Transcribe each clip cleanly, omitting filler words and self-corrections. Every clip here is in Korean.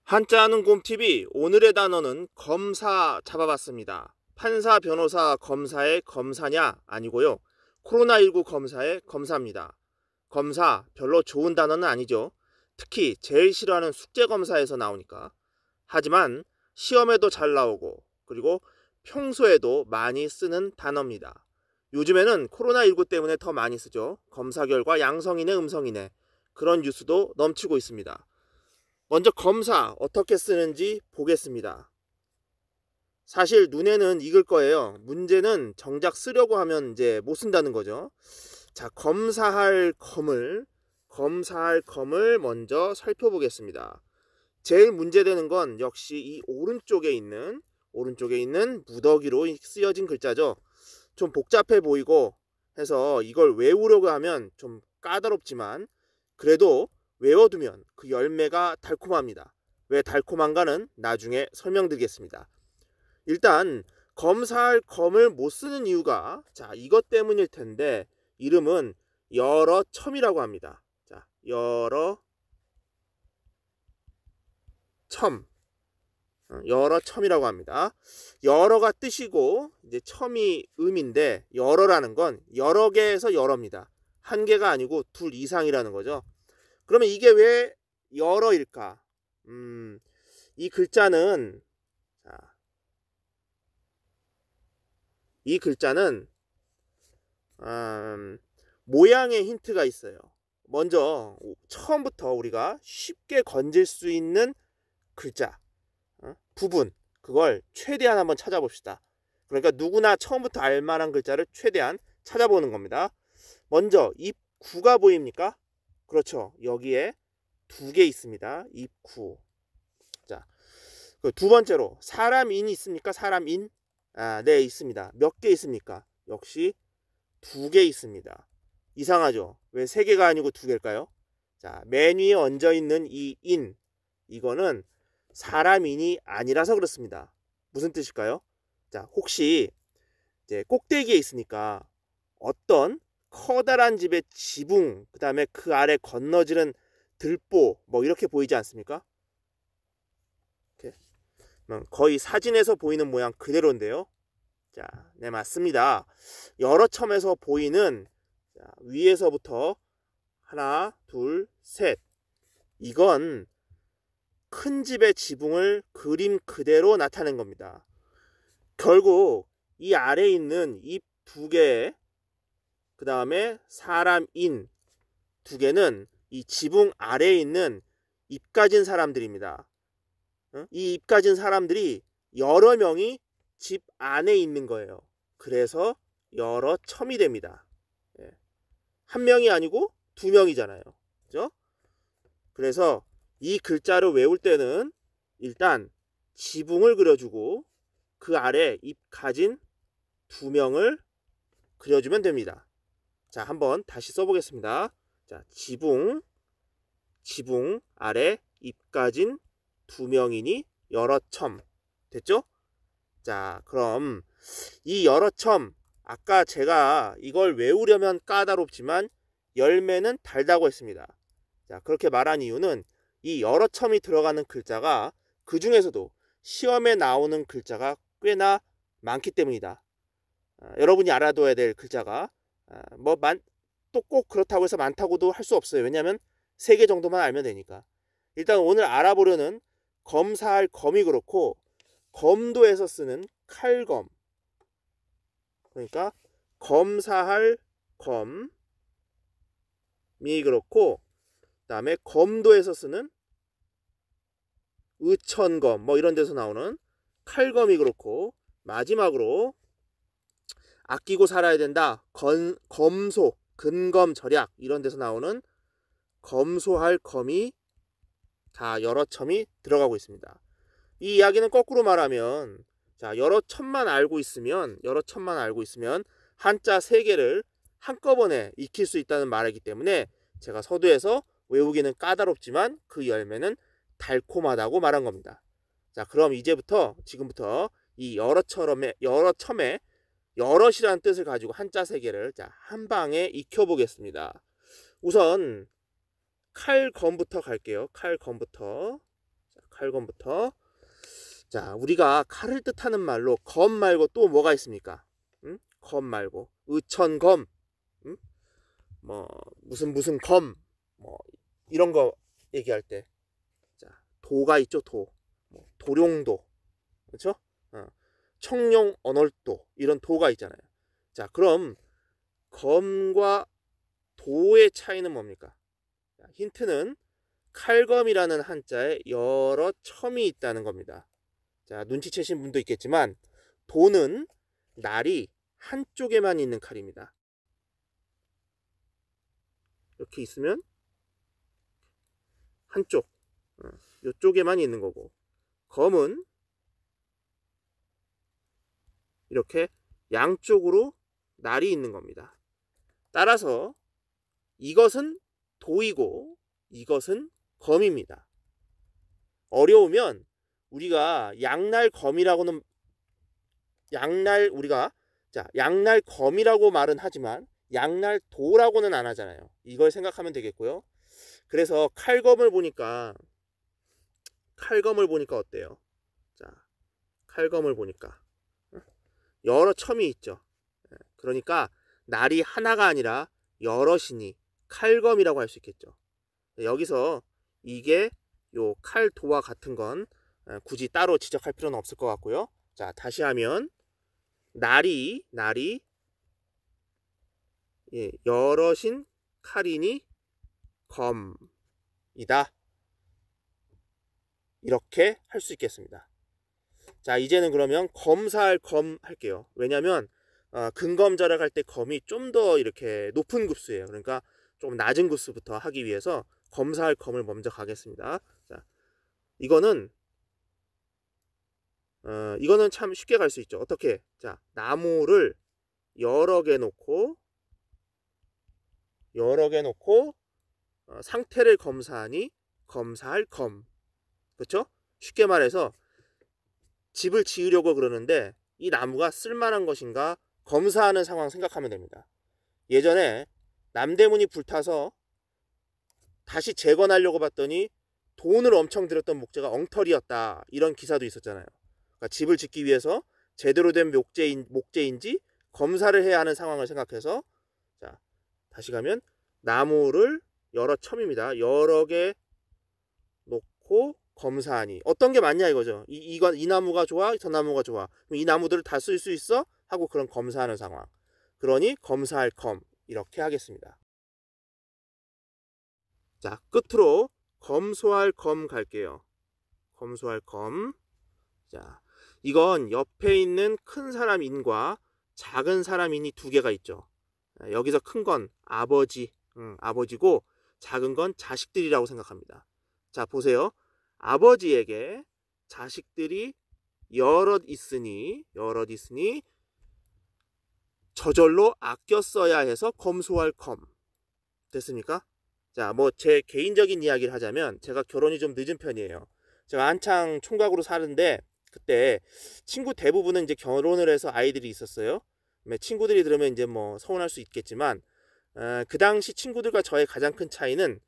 한자 하는 곰TV 오늘의 단어는 검사 잡아봤습니다. 판사, 변호사, 검사의 검사냐 아니고요. 코로나19 검사의 검사입니다. 검사 별로 좋은 단어는 아니죠. 특히 제일 싫어하는 숙제검사에서 나오니까. 하지만 시험에도 잘 나오고 그리고 평소에도 많이 쓰는 단어입니다. 요즘에는 코로나19 때문에 더 많이 쓰죠. 검사 결과 양성이네 음성이네 그런 뉴스도 넘치고 있습니다. 먼저 검사 어떻게 쓰는지 보겠습니다. 사실 눈에는 익을 거예요. 문제는 정작 쓰려고 하면 이제 못 쓴다는 거죠. 자, 검사할 검을 먼저 살펴보겠습니다. 제일 문제되는 건 역시 이 오른쪽에 있는 무더기로 쓰여진 글자죠. 좀 복잡해 보이고 해서 이걸 외우려고 하면 좀 까다롭지만 그래도 외워두면 그 열매가 달콤합니다. 왜 달콤한가는 나중에 설명드리겠습니다. 일단 검사할 검을 못 쓰는 이유가 이것 때문일 텐데 이름은 여러 첨이라고 합니다. 여러 첨이라고 합니다. 여러가 뜻이고 이제 첨이 음인데 여러라는 건 여러 개에서 여러입니다. 한 개가 아니고 둘 이상이라는 거죠. 그러면 이게 왜 여러일까? 이 글자는 모양의 힌트가 있어요. 먼저 처음부터 우리가 쉽게 건질 수 있는 글자 부분 그걸 최대한 한번 찾아봅시다. 그러니까 누구나 처음부터 알만한 글자를 최대한 찾아보는 겁니다. 먼저 입구가 보입니까? 그렇죠. 여기에 두 개 있습니다. 입구. 자, 두 번째로 사람인이 있습니까? 사람인? 네, 있습니다. 몇 개 있습니까? 역시 두 개 있습니다. 이상하죠? 왜 세 개가 아니고 두 개일까요? 자, 맨 위에 얹어 있는 이 인, 이거는 사람인이 아니라서 그렇습니다. 무슨 뜻일까요? 자, 혹시 이제 꼭대기에 있으니까 어떤 커다란 집의 지붕, 그 다음에 그 아래 건너지는 들보, 뭐 이렇게 보이지 않습니까? 이렇게. 거의 사진에서 보이는 모양 그대로인데요. 자, 네, 맞습니다. 여러 첨에서 보이는 위에서부터 하나, 둘, 셋. 이건 큰 집의 지붕을 그림 그대로 나타낸 겁니다. 결국 이 아래에 있는 입 두 개, 그 다음에 사람인 두 개는 이 지붕 아래에 있는 입 가진 사람들입니다. 이 입 가진 사람들이 여러 명이 집 안에 있는 거예요. 그래서 여러 첨이 됩니다. 한 명이 아니고 두 명이잖아요. 그죠? 그래서 이 글자를 외울 때는 일단 지붕을 그려주고 그 아래 입 가진 두 명을 그려주면 됩니다. 자, 한번 다시 써보겠습니다. 자, 지붕 아래 입 가진 두 명이니 여러 첨. 됐죠? 자, 그럼 이 여러 첨, 아까 제가 이걸 외우려면 까다롭지만 열매는 달다고 했습니다. 자, 그렇게 말한 이유는 이 여러 첨이 들어가는 글자가 그 중에서도 시험에 나오는 글자가 꽤나 많기 때문이다. 여러분이 알아둬야 될 글자가 또 꼭 그렇다고 해서 많다고도 할 수 없어요. 왜냐하면 3개 정도만 알면 되니까. 일단 오늘 알아보려는 검사할 검이 그렇고 검도에서 쓰는 칼검, 그러니까 검사할 검이 그렇고 그 다음에 검도에서 쓰는 의천검 뭐 이런 데서 나오는 칼검이 그렇고 마지막으로 아끼고 살아야 된다 검소 근검 절약 이런 데서 나오는 검소할 검이 다 여러 첨이 들어가고 있습니다. 이 이야기는 거꾸로 말하면 여러 첨만 알고 있으면 한자 3개를 한꺼번에 익힐 수 있다는 말이기 때문에 제가 서두에서 외우기는 까다롭지만 그 열매는 달콤하다고 말한 겁니다. 자, 그럼 지금부터 이 여러 첨의 여럿이라는 뜻을 가지고 한자 3개를 한 방에 익혀보겠습니다. 우선 칼검부터 갈게요. 칼검부터. 자, 우리가 칼을 뜻하는 말로 검 말고 또 뭐가 있습니까? 검 말고 의천검, 뭐 무슨 검, 뭐 이런 거 얘기할 때, 자, 도가 있죠. 도, 뭐 도룡도, 그렇죠? 청룡 언월도, 이런 도가 있잖아요. 자, 그럼 검과 도의 차이는 뭡니까? 자, 힌트는 칼검이라는 한자에 여러 첨이 있다는 겁니다. 자, 눈치채신 분도 있겠지만 도는 날이 한쪽에만 있는 칼입니다. 이렇게 있으면 한쪽, 이쪽에만 있는 거고, 검은 이렇게 양쪽으로 날이 있는 겁니다. 따라서 이것은 도이고 이것은 검입니다. 어려우면 우리가 양날검이라고는 양날검이라고 말은 하지만 양날도라고는 안 하잖아요. 이걸 생각하면 되겠고요. 그래서 칼검을 보니까 어때요? 자, 칼검을 보니까 여러 첨이 있죠. 그러니까 날이 하나가 아니라 여럿이니 칼검이라고 할 수 있겠죠. 여기서 이게 요 칼도와 같은 건 굳이 따로 지적할 필요는 없을 것 같고요. 자, 다시 하면 날이 여럿인 칼이니 검이다. 이렇게 할 수 있겠습니다. 자, 이제는 그러면 검사할 검 할게요. 왜냐면 근검절약 할 때 검이 좀 더 이렇게 높은 급수예요. 그러니까 좀 낮은 급수부터 하기 위해서 검사할 검을 먼저 가겠습니다. 자, 이거는 참 쉽게 갈 수 있죠. 어떻게? 자, 나무를 여러 개 놓고 상태를 검사하니 검사할 검. 그렇죠? 쉽게 말해서 집을 지으려고 그러는데 이 나무가 쓸만한 것인가 검사하는 상황 생각하면 됩니다. 예전에 남대문이 불타서 다시 재건하려고 봤더니 돈을 엄청 들였던 목재가 엉터리였다, 이런 기사도 있었잖아요. 그러니까 집을 짓기 위해서 제대로 된 목재인지 검사를 해야 하는 상황을 생각해서, 자, 다시 가면 나무를 여러 첨입니다. 여러 개 놓고 검사하니 어떤 게 맞냐 이거죠. 이 나무가 좋아, 저 나무가 좋아, 이 나무들을 다 쓸 수 있어 하고 그런 검사하는 상황. 그러니 검사할 검, 이렇게 하겠습니다. 자, 끝으로 검소할 검 갈게요. 검소할 검. 자, 이건 옆에 있는 큰 사람 인과 작은 사람 인이 두 개가 있죠. 여기서 큰 건 아버지고 작은 건 자식들이라고 생각합니다. 자, 보세요. 아버지에게 자식들이 여럿 있으니 저절로 아껴 써야 해서 검소할 검. 됐습니까? 자, 뭐 제 개인적인 이야기를 하자면 제가 결혼이 좀 늦은 편이에요. 제가 한창 총각으로 사는데 그때 친구 대부분은 이제 결혼을 해서 아이들이 있었어요. 친구들이 들으면 이제 뭐 서운할 수 있겠지만 그 당시 친구들과 저의 가장 큰 차이는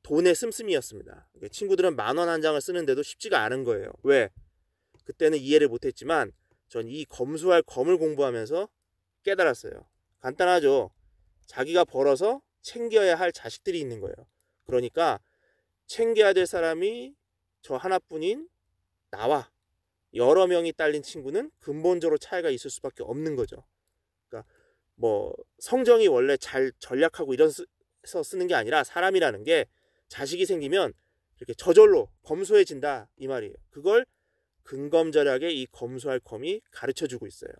돈의 씀씀이였습니다. 친구들은 10,000원 한 장을 쓰는데도 쉽지가 않은 거예요. 왜? 그때는 이해를 못했지만 전 이 검소할 검을 공부하면서 깨달았어요. 간단하죠. 자기가 벌어서 챙겨야 할 자식들이 있는 거예요. 그러니까 챙겨야 될 사람이 저 하나뿐인 나와 여러 명이 딸린 친구는 근본적으로 차이가 있을 수밖에 없는 거죠. 그러니까 뭐 성정이 원래 잘 전략하고 이래서 쓰는 게 아니라 사람이라는 게 자식이 생기면 이렇게 저절로 검소해진다, 이 말이에요. 그걸 근검절약의 이 검소할 검이 가르쳐주고 있어요.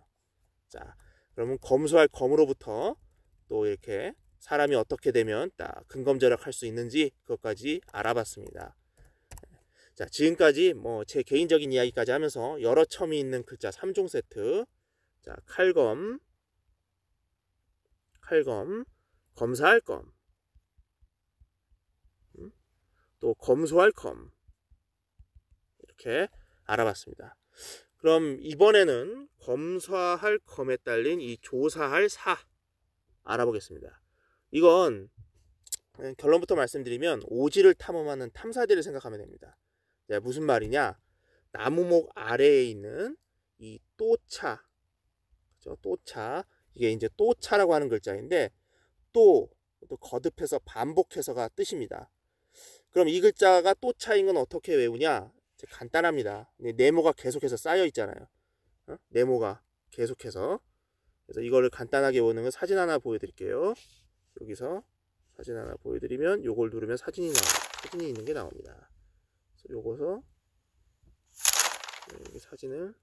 자, 그러면 검소할 검으로부터 또 이렇게 사람이 어떻게 되면 딱 근검절약할 수 있는지 그것까지 알아봤습니다. 자, 지금까지 뭐 제 개인적인 이야기까지 하면서 여러 첨이 있는 글자 3종 세트. 자, 칼검, 검사할 검, 또 검소할 검, 이렇게 알아봤습니다. 그럼 이번에는 검사할 검에 딸린 이 조사할 사 알아보겠습니다. 이건 결론부터 말씀드리면 오지를 탐험하는 탐사대를 생각하면 됩니다. 자, 무슨 말이냐? 나무목 아래에 있는 이 또차, 그죠? 또차, 이게 이제 또차라고 하는 글자인데 또 거듭해서 반복해서가 뜻입니다. 그럼 이 글자가 또차인 건 어떻게 외우냐? 간단합니다. 네모가 계속해서 쌓여 있잖아요. 네모가 계속해서. 그래서 이거를 간단하게 외우는 건 사진 하나 보여드릴게요. 여기서 사진 하나 보여드리면 요걸 누르면 사진이 있는 게 나옵니다. 그래서 요거서 여기 사진을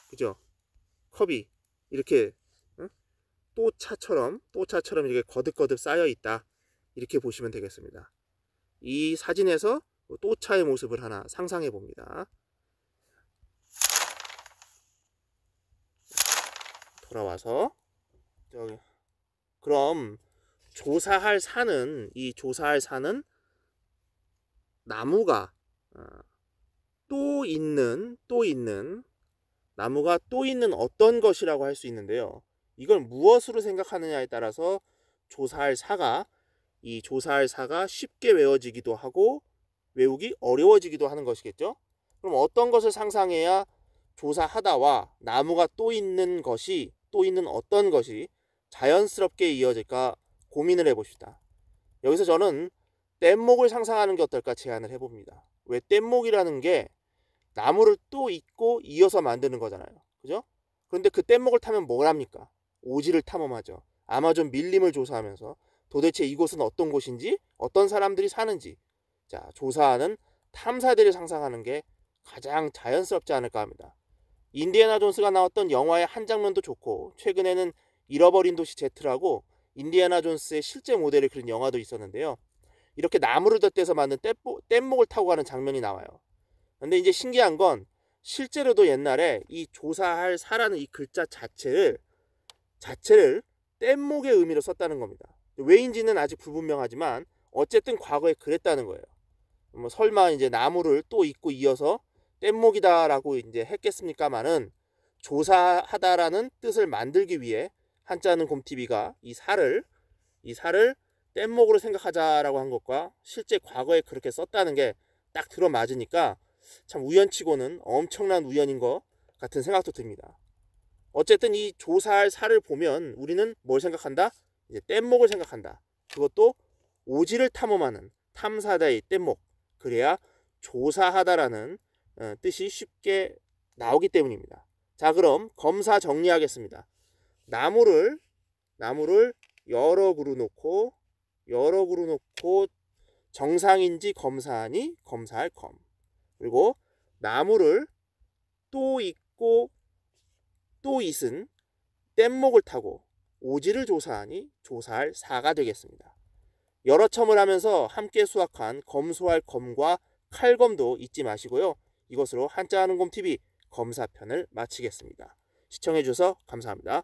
그죠? 컵이 이렇게 또차처럼 이렇게 거듭거듭 쌓여 있다. 이렇게 보시면 되겠습니다. 이 사진에서 또차의 모습을 하나 상상해 봅니다. 돌아와서 그럼 조사할 산은 나무가 또 있는 나무가 또 있는 어떤 것이라고 할 수 있는데요. 이걸 무엇으로 생각하느냐에 따라서 조사할 사가 쉽게 외워지기도 하고 외우기 어려워지기도 하는 것이겠죠. 그럼 어떤 것을 상상해야 조사하다와 나무가 또 있는 어떤 것이 자연스럽게 이어질까 고민을 해봅시다. 여기서 저는 뗏목을 상상하는 게 어떨까 제안을 해봅니다. 왜 뗏목이라는 게 나무를 또 잇고 이어서 만드는 거잖아요. 그죠? 그런데 그 뗏목을 타면 뭘 합니까? 오지를 탐험하죠. 아마존 밀림을 조사하면서 도대체 이곳은 어떤 곳인지, 어떤 사람들이 사는지, 자, 조사하는 탐사대를 상상하는 게 가장 자연스럽지 않을까 합니다. 인디애나 존스가 나왔던 영화의 한 장면도 좋고, 최근에는 잃어버린 도시 Z라고 인디애나 존스의 실제 모델을 그린 영화도 있었는데요. 이렇게 나무를 덧대서 만든 뗏목을 타고 가는 장면이 나와요. 근데 이제 신기한 건 실제로도 옛날에 이 조사할 사라는 이 글자 자체를 뗏목의 의미로 썼다는 겁니다. 왜인지는 아직 불분명하지만 어쨌든 과거에 그랬다는 거예요. 뭐 설마 이제 나무를 또 잇고 이어서 뗏목이다라고 이제 했겠습니까마는 조사하다라는 뜻을 만들기 위해 한자는 곰TV가 이 살을 뗏목으로 생각하자라고 한 것과 실제 과거에 그렇게 썼다는 게 딱 들어맞으니까 참 우연치고는 엄청난 우연인 것 같은 생각도 듭니다. 어쨌든 이 조사할 살을 보면 우리는 뭘 생각한다? 이제 뗏목을 생각한다. 그것도 오지를 탐험하는 탐사다의 뗏목. 그래야 조사하다라는 뜻이 쉽게 나오기 때문입니다. 자, 그럼 검사 정리하겠습니다. 나무를 여러 그루 놓고 정상인지 검사하니 검사할 검. 그리고 나무를 또 잇고 또 잇은 뗏목을 타고 오지를 조사하니 조사할 사가 되겠습니다. 여러 첨을 하면서 함께 수확한 검소할 검과 칼검도 잊지 마시고요. 이것으로 한자하는 곰TV 검사편을 마치겠습니다. 시청해주셔서 감사합니다.